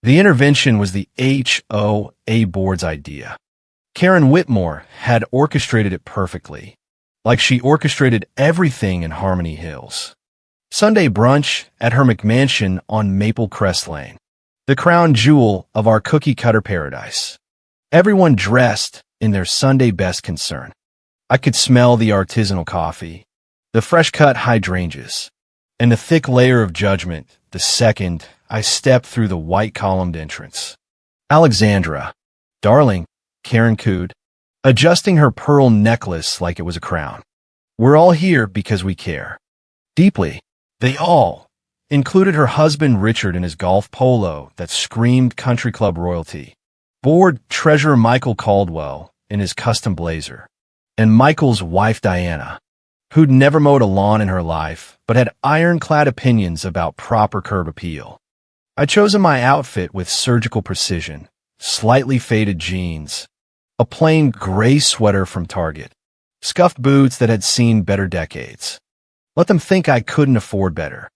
The intervention was the HOA board's idea. Karen Whitmore had orchestrated it perfectly, like she orchestrated everything in Harmony Hills. Sunday brunch at her McMansion on Maple Crest Lane, the crown jewel of our cookie-cutter paradise. Everyone dressed in their Sunday best concern. I could smell the artisanal coffee, the fresh-cut hydrangeas, and the thick layer of judgment the second I stepped through the white-columned entrance. Alexandra, darling, Karen cooed, adjusting her pearl necklace like it was a crown. We're all here because we care. Deeply. They all included her husband Richard in his golf polo that screamed country club royalty, board treasurer Michael Caldwell in his custom blazer, and Michael's wife Diana, who'd never mowed a lawn in her life but had ironclad opinions about proper curb appeal. I'd chosen my outfit with surgical precision, slightly faded jeans, a plain gray sweater from Target, scuffed boots that had seen better decades. Let them think I couldn't afford better.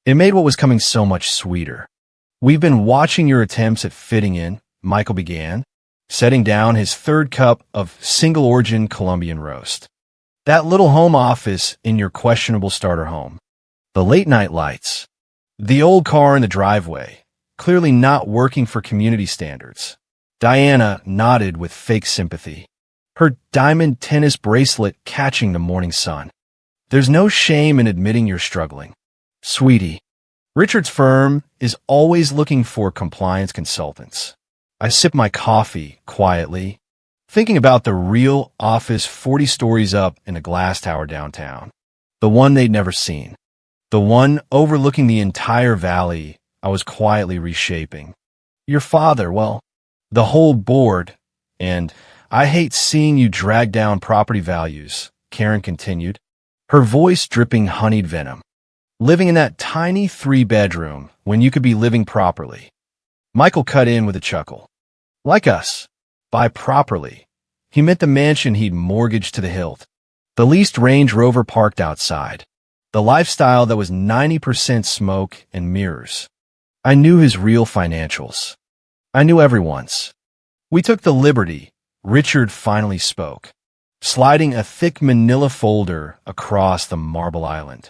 It made what was coming so much sweeter. We've been watching your attempts at fitting in, Michael began, setting down his third cup of single-origin Colombian roast. That little home office in your questionable starter home. The late-night lights. The old car in the driveway, clearly not working for community standards. Diana nodded with fake sympathy, her diamond tennis bracelet catching the morning sun. There's no shame in admitting you're struggling. Sweetie, Richard's firm is always looking for compliance consultants. I sip my coffee quietly, thinking about the real office 40 stories up in a glass tower downtown. The one they'd never seen. The one overlooking the entire valley I was quietly reshaping. Your father, well, the whole board, and I hate seeing you drag down property values, Karen continued, her voice dripping honeyed venom. Living in that tiny 3-bedroom when you could be living properly. Michael cut in with a chuckle. Like us. By properly, he meant the mansion he'd mortgaged to the hilt. The leased Range Rover parked outside. The lifestyle that was 90% smoke and mirrors. I knew his real financials. I knew everyone's. We took the liberty, Richard finally spoke, sliding a thick manila folder across the marble island,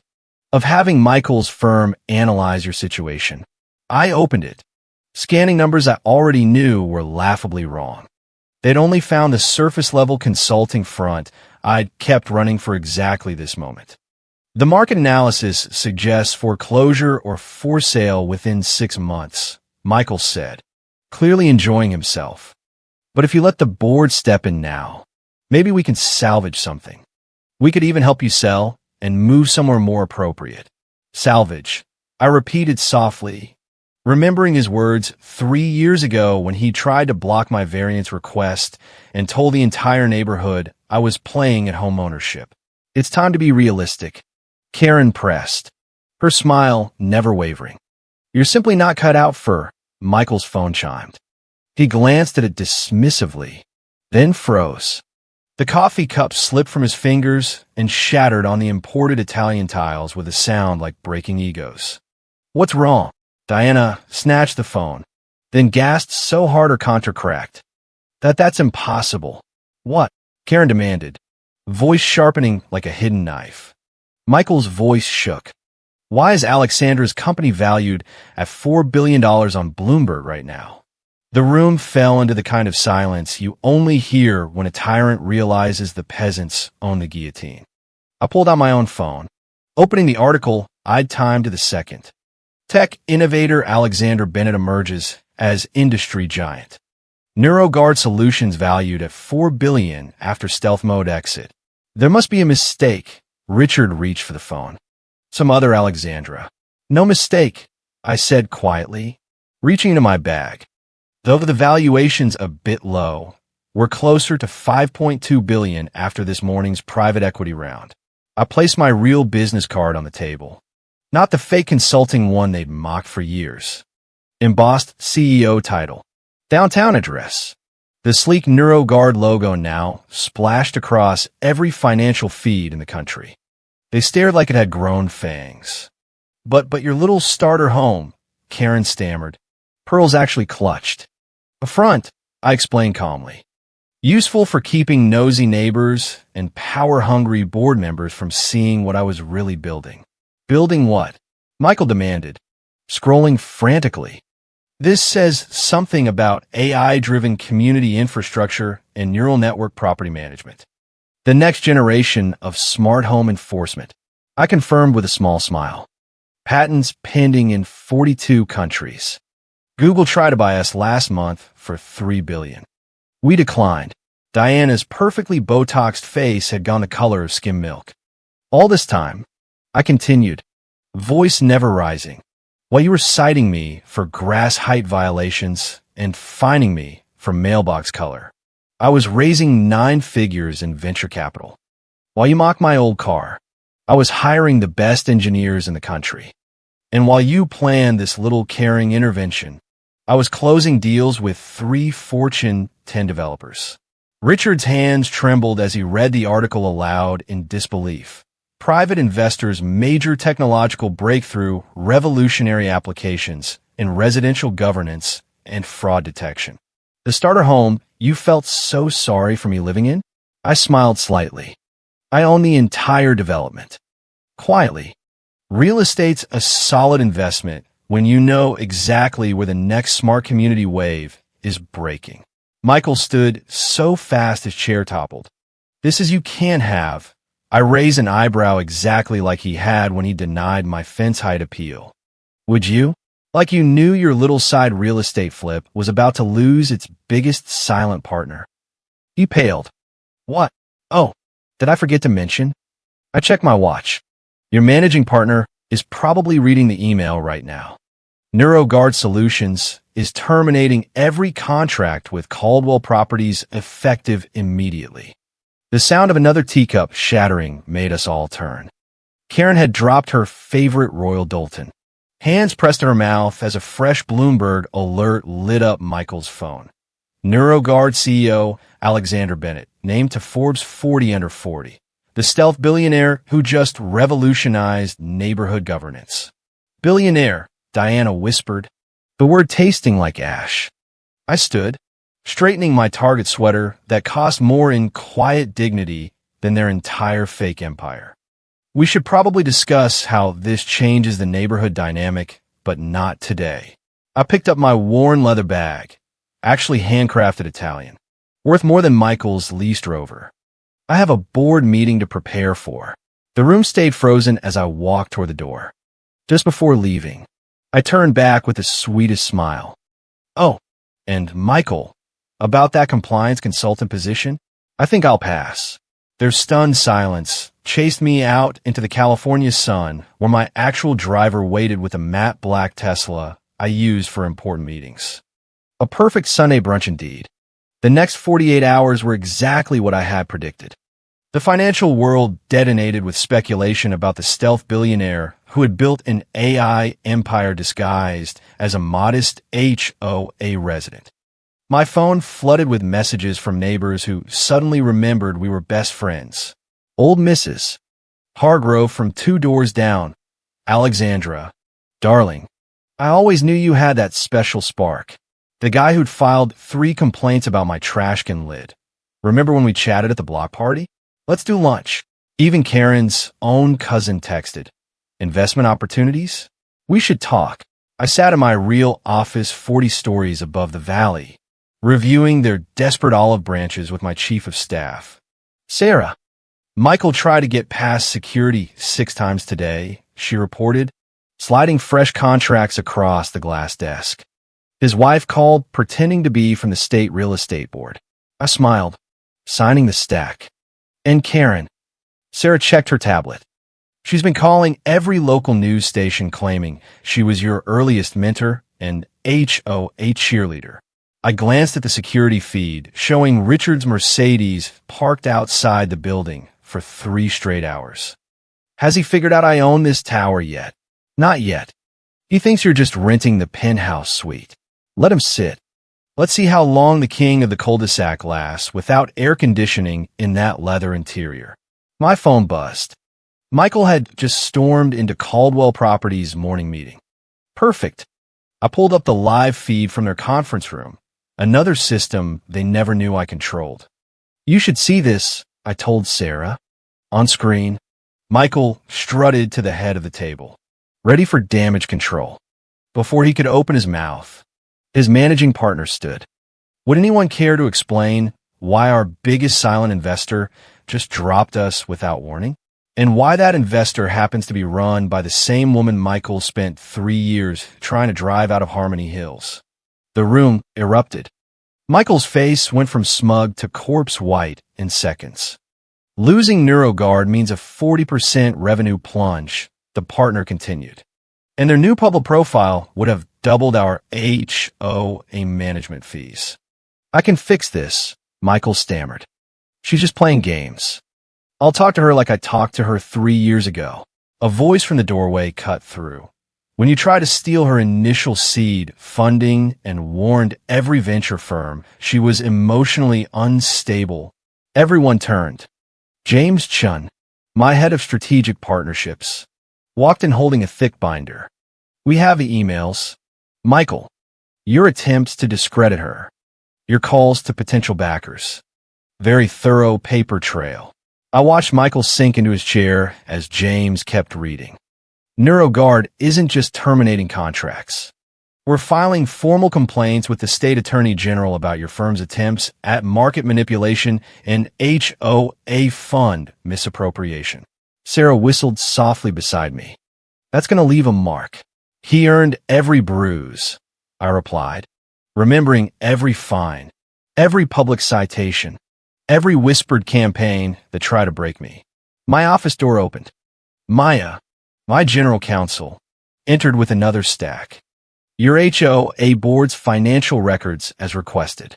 of having Michael's firm analyze your situation. I opened it, scanning numbers I already knew were laughably wrong. They'd only found the surface-level consulting front I'd kept running for exactly this moment. The market analysis suggests foreclosure or for sale within 6 months, Michael said, clearly enjoying himself. But if you let the board step in now, maybe we can salvage something. We could even help you sell and move somewhere more appropriate. Salvage, I repeated softly, remembering his words 3 years ago when he tried to block my variance request and told the entire neighborhood I was playing at homeownership. It's time to be realistic. Karen pressed, her smile never wavering. You're simply not cut out for, Michael's phone chimed. He glanced at it dismissively, then froze. The coffee cup slipped from his fingers and shattered on the imported Italian tiles with a sound like breaking egos. What's wrong? Diana snatched the phone, then gasped so hard her contra cracked. That's impossible. What? Karen demanded, voice sharpening like a hidden knife. Michael's voice shook. Why is Alexandra's company valued at $4 billion on Bloomberg right now? The room fell into the kind of silence you only hear when a tyrant realizes the peasants own the guillotine. I pulled out my own phone, opening the article I'd timed to the second. Tech innovator Alexandra Bennett emerges as industry giant. NeuroGuard Solutions valued at $4 billion after stealth mode exit. There must be a mistake. Richard reached for the phone. Some other Alexandra. No mistake, I said quietly, reaching into my bag. Though the valuation's a bit low, we're closer to $5.2 billion after this morning's private equity round. I placed my real business card on the table. Not the fake consulting one they'd mocked for years. Embossed CEO title. Downtown address. The sleek NeuroGuard logo now splashed across every financial feed in the country. They stared like it had grown fangs. But your little starter home, Karen stammered. Pearls actually clutched. A front, I explained calmly. Useful for keeping nosy neighbors and power-hungry board members from seeing what I was really building. Building what? Michael demanded, scrolling frantically. This says something about AI-driven community infrastructure and neural network property management. The next generation of smart home enforcement. I confirmed with a small smile. Patents pending in 42 countries. Google tried to buy us last month for $3 billion. We declined. Diana's perfectly Botoxed face had gone the color of skim milk. All this time, I continued, voice never rising, while you were citing me for grass height violations and fining me for mailbox color. I was raising 9 figures in venture capital. While you mock my old car, I was hiring the best engineers in the country. And while you planned this little caring intervention, I was closing deals with 3 Fortune 10 developers. Richard's hands trembled as he read the article aloud in disbelief. Private investors' major technological breakthrough, revolutionary applications in residential governance and fraud detection. The starter home you felt so sorry for me living in? I smiled slightly. I own the entire development. Quietly. Real estate's a solid investment when you know exactly where the next smart community wave is breaking. Michael stood so fast his chair toppled. This is you can't have. I raised an eyebrow exactly like he had when he denied my fence height appeal. Would you? Like you knew your little side real estate flip was about to lose its biggest silent partner. He paled. What? Oh, did I forget to mention? I checked my watch. Your managing partner is probably reading the email right now. NeuroGuard Solutions is terminating every contract with Caldwell Properties effective immediately. The sound of another teacup shattering made us all turn. Karen had dropped her favorite Royal Doulton. Hands pressed to her mouth as a fresh Bloomberg alert lit up Michael's phone. NeuroGuard CEO Alexander Bennett, named to Forbes 40 under 40. The stealth billionaire who just revolutionized neighborhood governance. Billionaire, Diana whispered, the word tasting like ash. I stood, straightening my Target sweater that cost more in quiet dignity than their entire fake empire. We should probably discuss how this changes the neighborhood dynamic, but not today. I picked up my worn leather bag, actually handcrafted Italian, worth more than Michael's leased Rover. I have a board meeting to prepare for. The room stayed frozen as I walked toward the door. Just before leaving, I turned back with the sweetest smile. Oh, and Michael, about that compliance consultant position, I think I'll pass. Their stunned silence chased me out into the California sun where my actual driver waited with a matte black Tesla I used for important meetings. A perfect Sunday brunch indeed. The next 48 hours were exactly what I had predicted. The financial world detonated with speculation about the stealth billionaire who had built an AI empire disguised as a modest HOA resident. My phone flooded with messages from neighbors who suddenly remembered we were best friends. Old Mrs. Hargrove from 2 doors down. Alexandra. Darling, I always knew you had that special spark. The guy who'd filed 3 complaints about my trash can lid. Remember when we chatted at the block party? Let's do lunch. Even Karen's own cousin texted. Investment opportunities? We should talk. I sat in my real office 40 stories above the valley, reviewing their desperate olive branches with my chief of staff. Sarah. Michael tried to get past security 6 times today, she reported, sliding fresh contracts across the glass desk. His wife called, pretending to be from the state real estate board. I smiled, signing the stack. And Karen. Sarah checked her tablet. She's been calling every local news station claiming she was your earliest mentor and HOA cheerleader. I glanced at the security feed, showing Richard's Mercedes parked outside the building for 3 straight hours. Has he figured out I own this tower yet? Not yet. He thinks you're just renting the penthouse suite. Let him sit. Let's see how long the king of the cul-de-sac lasts without air conditioning in that leather interior. My phone buzzed. Michael had just stormed into Caldwell Properties' morning meeting. Perfect. I pulled up the live feed from their conference room, another system they never knew I controlled. You should see this, I told Sarah. On screen, Michael strutted to the head of the table, ready for damage control. Before he could open his mouth, his managing partner stood. Would anyone care to explain why our biggest silent investor just dropped us without warning? And why that investor happens to be run by the same woman Michael spent 3 years trying to drive out of Harmony Hills? The room erupted. Michael's face went from smug to corpse white in seconds. Losing NeuroGuard means a 40% revenue plunge, the partner continued. And their new public profile would have doubled our HOA management fees. I can fix this, Michael stammered. She's just playing games. I'll talk to her like I talked to her 3 years ago. A voice from the doorway cut through. When you tried to steal her initial seed funding and warned every venture firm she was emotionally unstable, everyone turned. James Chun, my head of strategic partnerships, walked in holding a thick binder. We have the emails. Michael, your attempts to discredit her, your calls to potential backers. Very thorough paper trail. I watched Michael sink into his chair as James kept reading. NeuroGuard isn't just terminating contracts. We're filing formal complaints with the state attorney general about your firm's attempts at market manipulation and HOA fund misappropriation. Sarah whistled softly beside me. That's going to leave a mark. He earned every bruise, I replied, remembering every fine, every public citation, every whispered campaign that tried to break me. My office door opened. Maya, my general counsel, entered with another stack. Your HOA board's financial records as requested.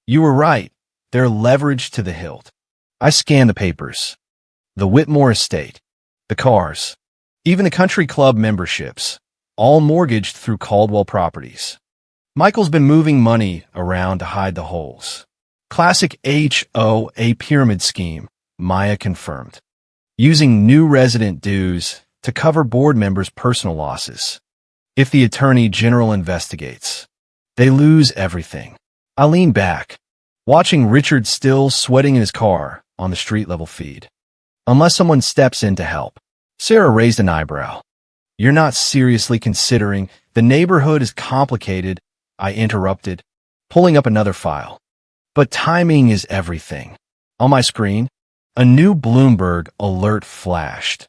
You were right. They're leveraged to the hilt. I scanned the papers. The Whitmore estate, the cars, even the country club memberships, all mortgaged through Caldwell Properties. Michael's been moving money around to hide the holes. Classic HOA pyramid scheme, Maya confirmed. Using new resident dues to cover board members' personal losses. If the attorney general investigates, they lose everything. I lean back, watching Richard still sweating in his car on the street-level feed. Unless someone steps in to help. Sarah raised an eyebrow. You're not seriously considering the neighborhood is complicated, I interrupted, pulling up another file. But timing is everything. On my screen, a new Bloomberg alert flashed.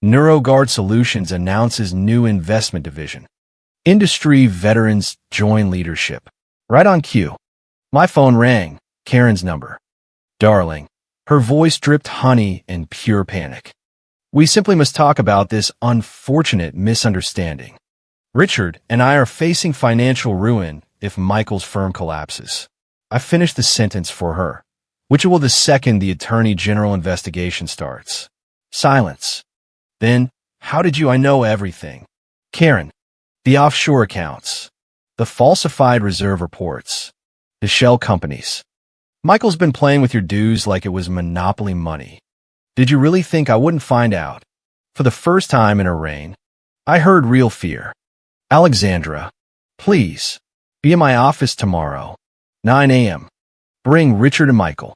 NeuroGuard Solutions announces new investment division. Industry veterans join leadership. Right on cue. My phone rang. Karen's number. Darling. Her voice dripped honey in pure panic. We simply must talk about this unfortunate misunderstanding. Richard and I are facing financial ruin if Michael's firm collapses. I finished the sentence for her, which will the second the Attorney General investigation starts. Silence. Then, how did I know everything? Karen, the offshore accounts, the falsified reserve reports, the shell companies. Michael's been playing with your dues like it was monopoly money. Did you really think I wouldn't find out? For the first time in her reign, I heard real fear. Alexandra, please, be in my office tomorrow, 9 a.m. Bring Richard and Michael.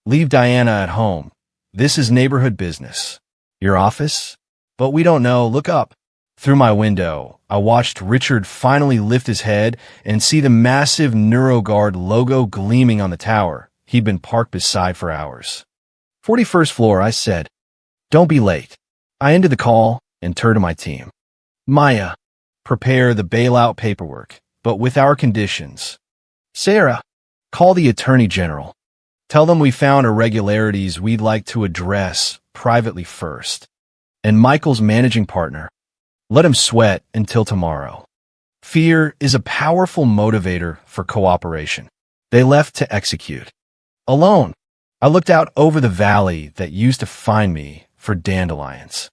Leave Diana at home. This is neighborhood business. Your office? But we don't know. Look up. Through my window, I watched Richard finally lift his head and see the massive NeuroGuard logo gleaming on the tower he'd been parked beside for hours. 41st floor, I said. Don't be late. I ended the call and turned to my team. Maya, prepare the bailout paperwork, but with our conditions. Sarah, call the Attorney General. Tell them we found irregularities we'd like to address privately first. And Michael's managing partner, let him sweat until tomorrow. Fear is a powerful motivator for cooperation. They left to execute. Alone, I looked out over the valley that used to find me for dandelions.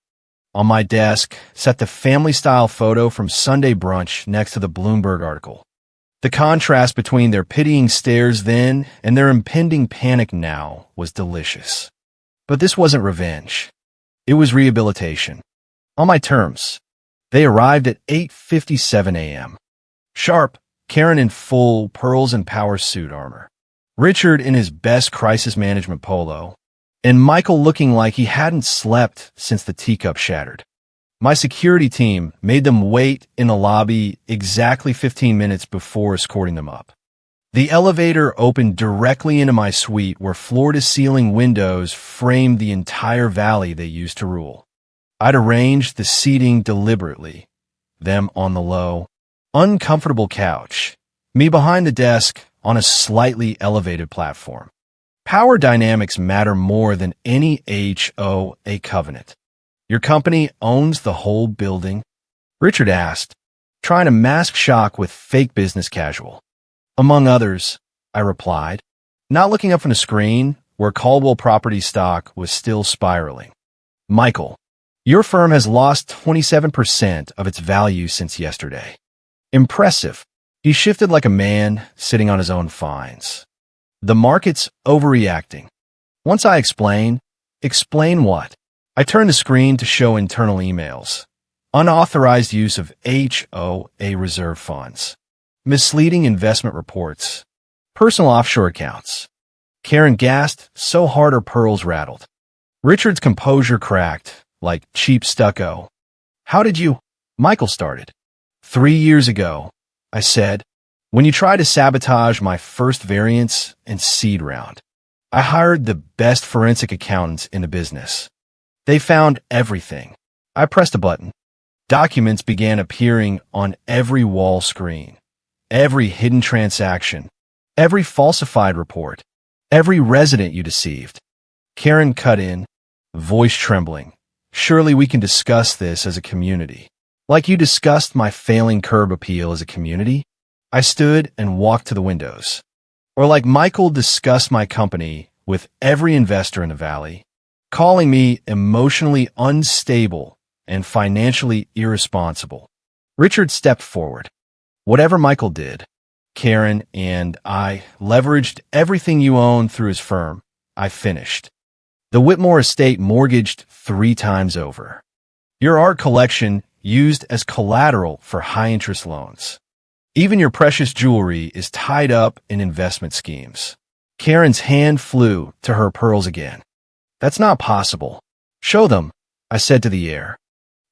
On my desk sat the family-style photo from Sunday brunch next to the Bloomberg article. The contrast between their pitying stares then and their impending panic now was delicious. But this wasn't revenge. It was rehabilitation. On my terms. They arrived at 8:57 a.m. Sharp, Karen in full pearls and power suit armor, Richard in his best crisis management polo, and Michael looking like he hadn't slept since the teacup shattered. My security team made them wait in the lobby exactly 15 minutes before escorting them up. The elevator opened directly into my suite where floor-to-ceiling windows framed the entire valley they used to rule. I'd arranged the seating deliberately, them on the low, uncomfortable couch, me behind the desk on a slightly elevated platform. Power dynamics matter more than any HOA covenant. Your company owns the whole building? Richard asked, trying to mask shock with fake business casual. Among others, I replied, not looking up from the screen where Caldwell property stock was still spiraling. Michael, your firm has lost 27% of its value since yesterday. Impressive. He shifted like a man sitting on his own fines. The market's overreacting. Once I explain what? I turned the screen to show internal emails. Unauthorized use of HOA reserve funds. Misleading investment reports. Personal offshore accounts. Karen gasped so hard her pearls rattled. Richard's composure cracked, like cheap stucco. How did you? Michael started. 3 years ago, I said, when you tried to sabotage my first variance and seed round. I hired the best forensic accountants in the business. They found everything. I pressed a button. Documents began appearing on every wall screen. Every hidden transaction, every falsified report, every resident you deceived. Karen cut in, voice trembling. Surely we can discuss this as a community. Like you discussed my failing curb appeal as a community? I stood and walked to the windows. Or like Michael discussed my company with every investor in the valley, calling me emotionally unstable and financially irresponsible. Richard stepped forward. Whatever Michael did, Karen and I leveraged everything you own through his firm. I finished. The Whitmore estate mortgaged 3 times over. Your art collection used as collateral for high-interest loans. Even your precious jewelry is tied up in investment schemes. Karen's hand flew to her pearls again. That's not possible. Show them, I said to the air.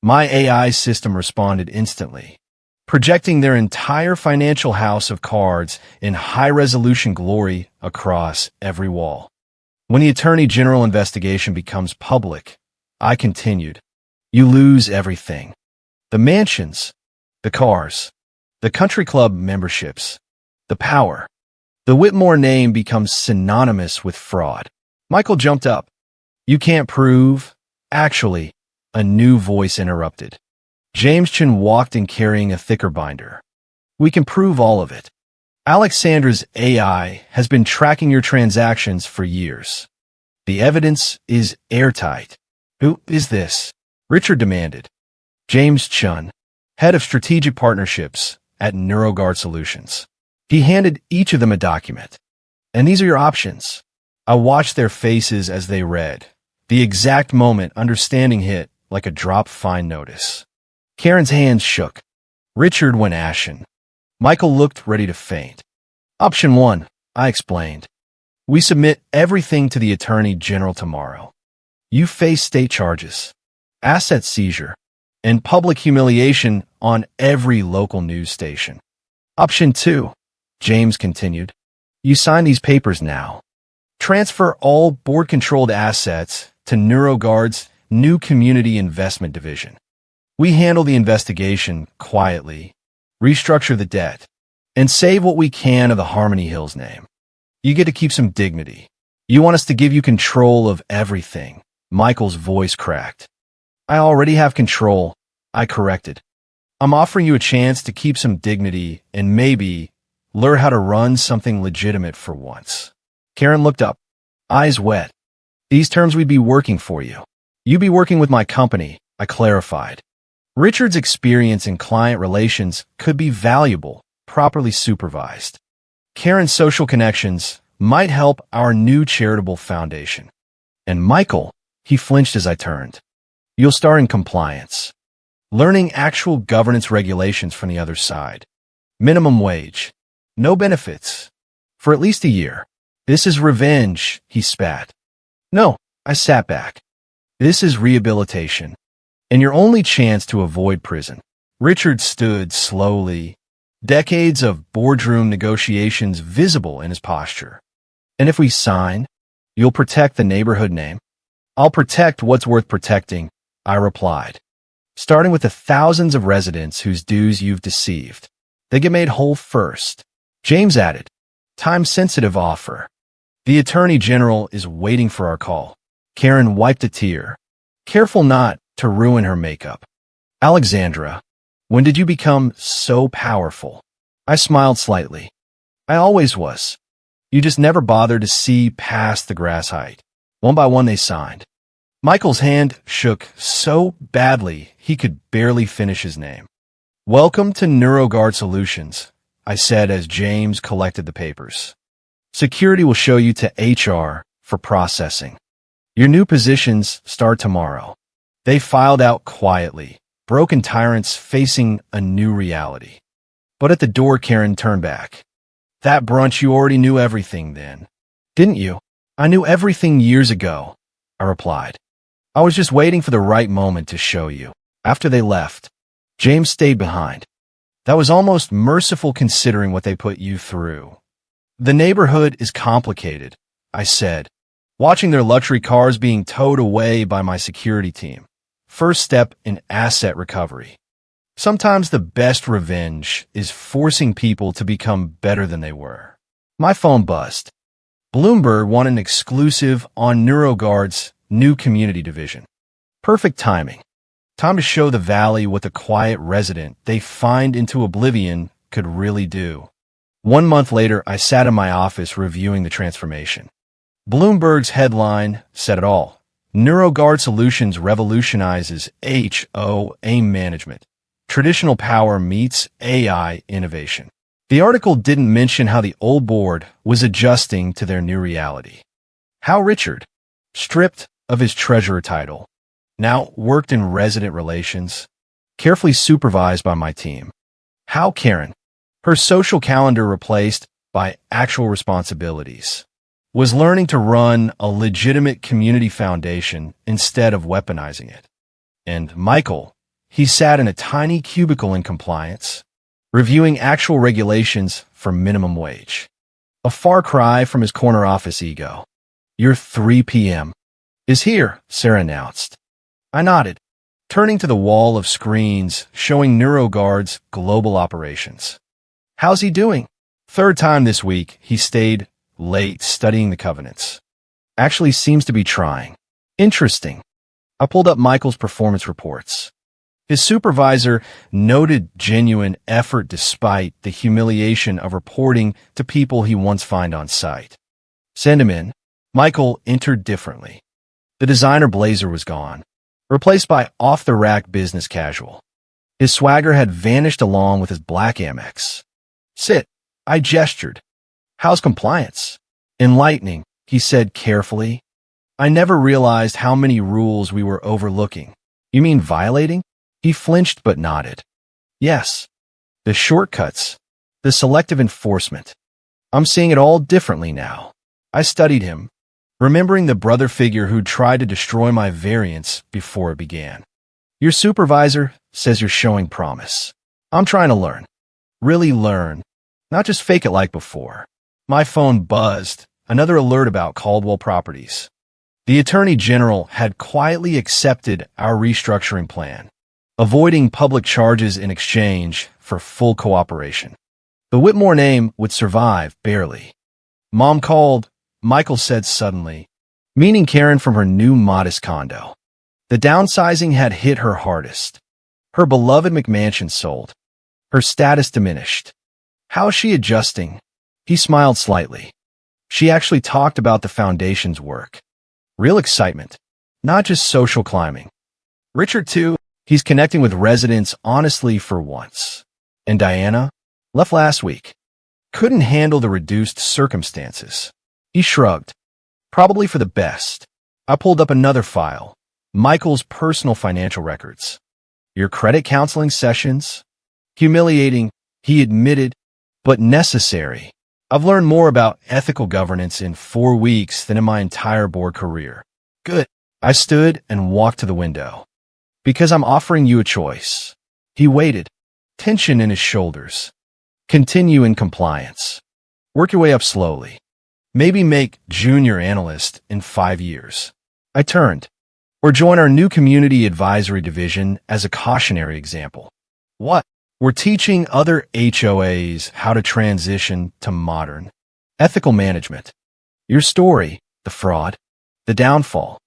My AI system responded instantly, projecting their entire financial house of cards in high-resolution glory across every wall. When the Attorney General investigation becomes public, I continued, you lose everything. The mansions, the cars, the country club memberships, the power. The Whitmore name becomes synonymous with fraud. Michael jumped up. You can't prove. Actually, a new voice interrupted. James Chin walked in carrying a thicker binder. We can prove all of it. Alexandra's AI has been tracking your transactions for years. The evidence is airtight. Who is this? Richard demanded. James Chun, head of strategic partnerships at NeuroGuard Solutions. He handed each of them a document. And these are your options. I watched their faces as they read. The exact moment understanding hit like a drop fine notice. Karen's hands shook. Richard went ashen. Michael looked ready to faint. Option 1, I explained. We submit everything to the Attorney General tomorrow. You face state charges, asset seizure, and public humiliation on every local news station. Option 2, James continued. You sign these papers now. Transfer all board-controlled assets to NeuroGuard's new Community Investment Division. We handle the investigation quietly, restructure the debt, and save what we can of the Harmony Hills name. You get to keep some dignity. You want us to give you control of everything. Michael's voice cracked. I already have control, I corrected. I'm offering you a chance to keep some dignity and maybe learn how to run something legitimate for once. Karen looked up, eyes wet. These terms we'd be working for you. You'd be working with my company, I clarified. Richard's experience in client relations could be valuable, properly supervised. Karen's social connections might help our new charitable foundation. And Michael, he flinched as I turned. You'll start in compliance, learning actual governance regulations from the other side. Minimum wage. No benefits. For at least a year. This is revenge, he spat. No, I sat back. This is rehabilitation. And your only chance to avoid prison. Richard stood slowly, decades of boardroom negotiations visible in his posture. And if we sign, you'll protect the neighborhood name? I'll protect what's worth protecting, I replied. Starting with the thousands of residents whose dues you've deceived. They get made whole first. James added, time-sensitive offer. The Attorney General is waiting for our call. Karen wiped a tear, careful not to ruin her makeup. Alexandra, when did you become so powerful? I smiled slightly. I always was. You just never bothered to see past the grass height. One by one they signed. Michael's hand shook so badly he could barely finish his name. Welcome to NeuroGuard Solutions, I said as James collected the papers. Security will show you to HR for processing. Your new positions start tomorrow. They filed out quietly, broken tyrants facing a new reality. But at the door, Karen turned back. That brunch, you already knew everything then, didn't you? I knew everything years ago, I replied. I was just waiting for the right moment to show you. After they left, James stayed behind. That was almost merciful considering what they put you through. The neighborhood is complicated, I said, watching their luxury cars being towed away by my security team. First step in asset recovery. Sometimes the best revenge is forcing people to become better than they were. My phone buzzed. Bloomberg won an exclusive on NeuroGuard's new community division. Perfect timing. Time to show the Valley what the quiet resident they find into oblivion could really do. 1 month later, I sat in my office reviewing the transformation. Bloomberg's headline said it all. NeuroGuard Solutions revolutionizes HOA management. Traditional power meets AI innovation. The article didn't mention how the old board was adjusting to their new reality. How Richard, stripped of his treasurer title, now worked in resident relations, carefully supervised by my team. How Karen, her social calendar replaced by actual responsibilities, was learning to run a legitimate community foundation instead of weaponizing it. And Michael, he sat in a tiny cubicle in compliance, reviewing actual regulations for minimum wage. A far cry from his corner office ego. Your 3 p.m. is here, Sarah announced. I nodded, turning to the wall of screens showing NeuroGuard's global operations. How's he doing? Third time this week, he stayed late studying the covenants. Actually seems to be trying. Interesting. I pulled up Michael's performance reports. His supervisor noted genuine effort despite the humiliation of reporting to people he once fined on site. Send him in. Michael entered differently. The designer blazer was gone, replaced by off-the-rack business casual. His swagger had vanished along with his black Amex. Sit. I gestured. How's compliance? Enlightening, he said carefully. I never realized how many rules we were overlooking. You mean violating? He flinched but nodded. Yes. The shortcuts. The selective enforcement. I'm seeing it all differently now. I studied him, remembering the brother figure who'd tried to destroy my variance before it began. Your supervisor says you're showing promise. I'm trying to learn. Really learn. Not just fake it like before. My phone buzzed. Another alert about Caldwell Properties. The Attorney General had quietly accepted our restructuring plan, avoiding public charges in exchange for full cooperation. The Whitmore name would survive, barely. Mom called, Michael said suddenly, meaning Karen from her new modest condo. The downsizing had hit her hardest. Her beloved McMansion sold. Her status diminished. How is she adjusting? He smiled slightly. She actually talked about the foundation's work. Real excitement, not just social climbing. Richard, too, he's connecting with residents honestly for once. And Diana? Left last week. Couldn't handle the reduced circumstances. He shrugged. Probably for the best. I pulled up another file. Michael's personal financial records. Your credit counseling sessions? Humiliating, He admitted, but necessary. I've learned more about ethical governance in 4 weeks than in my entire board career. Good. I stood and walked to the window. Because I'm offering you a choice. He waited, tension in his shoulders. Continue in compliance. Work your way up slowly. Maybe make junior analyst in 5 years. I turned. Or join our new community advisory division as a cautionary example. What? We're teaching other HOAs how to transition to modern, ethical management. Your story, the fraud, the downfall,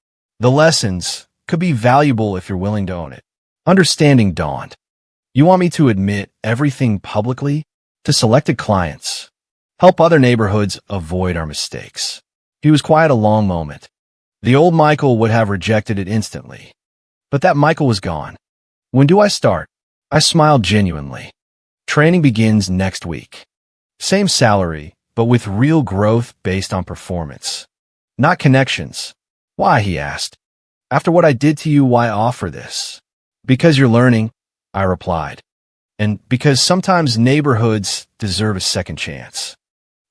the lessons could be valuable if you're willing to own it. Understanding dawned. You want me to admit everything publicly to selected clients, help other neighborhoods avoid our mistakes. He was quiet a long moment. The old Michael would have rejected it instantly. But that Michael was gone. When do I start? I smiled genuinely. Training begins next week. Same salary, but with real growth based on performance. Not connections. Why, he asked. After what I did to you, why offer this? Because you're learning, I replied. And because sometimes neighborhoods deserve a second chance.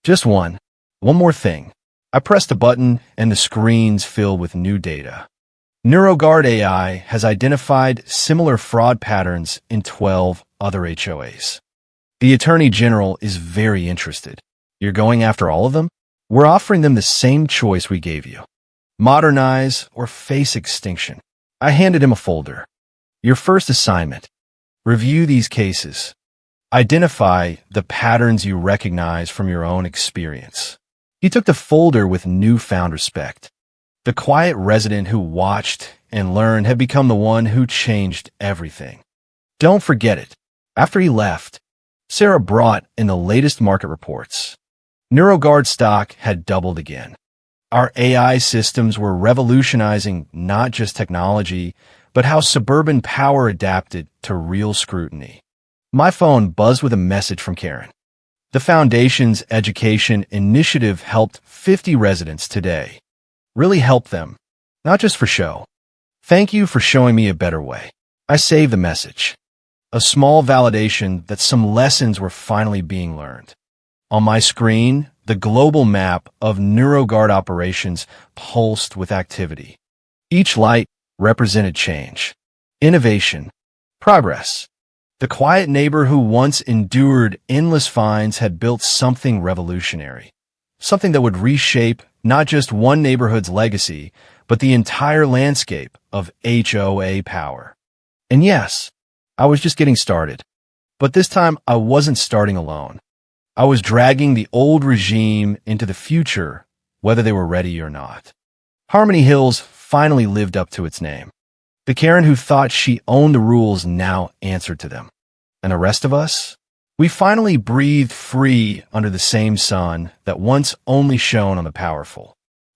Just one. One more thing. I pressed a button and the screens filled with new data. NeuroGuard AI has identified similar fraud patterns in 12 other HOAs. The Attorney General is very interested. You're going after all of them? We're offering them the same choice we gave you. Modernize or face extinction. I handed him a folder. Your first assignment. Review these cases. Identify the patterns you recognize from your own experience. He took the folder with newfound respect. The quiet resident who watched and learned had become the one who changed everything. Don't forget it. After he left, Sarah brought in the latest market reports. NeuroGuard stock had doubled again. Our AI systems were revolutionizing not just technology, but how suburban power adapted to real scrutiny. My phone buzzed with a message from Karen. The Foundation's education initiative helped 50 residents today. Really helped them, not just for show. Thank you for showing me a better way. I saved the message. A small validation that some lessons were finally being learned. On my screen, the global map of NeuroGuard operations pulsed with activity. Each light represented change, innovation, progress. The quiet neighbor who once endured endless fines had built something revolutionary, something that would reshape not just one neighborhood's legacy, but the entire landscape of HOA power. And yes, I was just getting started. But this time, I wasn't starting alone. I was dragging the old regime into the future, whether they were ready or not. Harmony Hills finally lived up to its name. The Karen who thought she owned the rules now answered to them. And the rest of us? We finally breathed free under the same sun that once only shone on the powerful.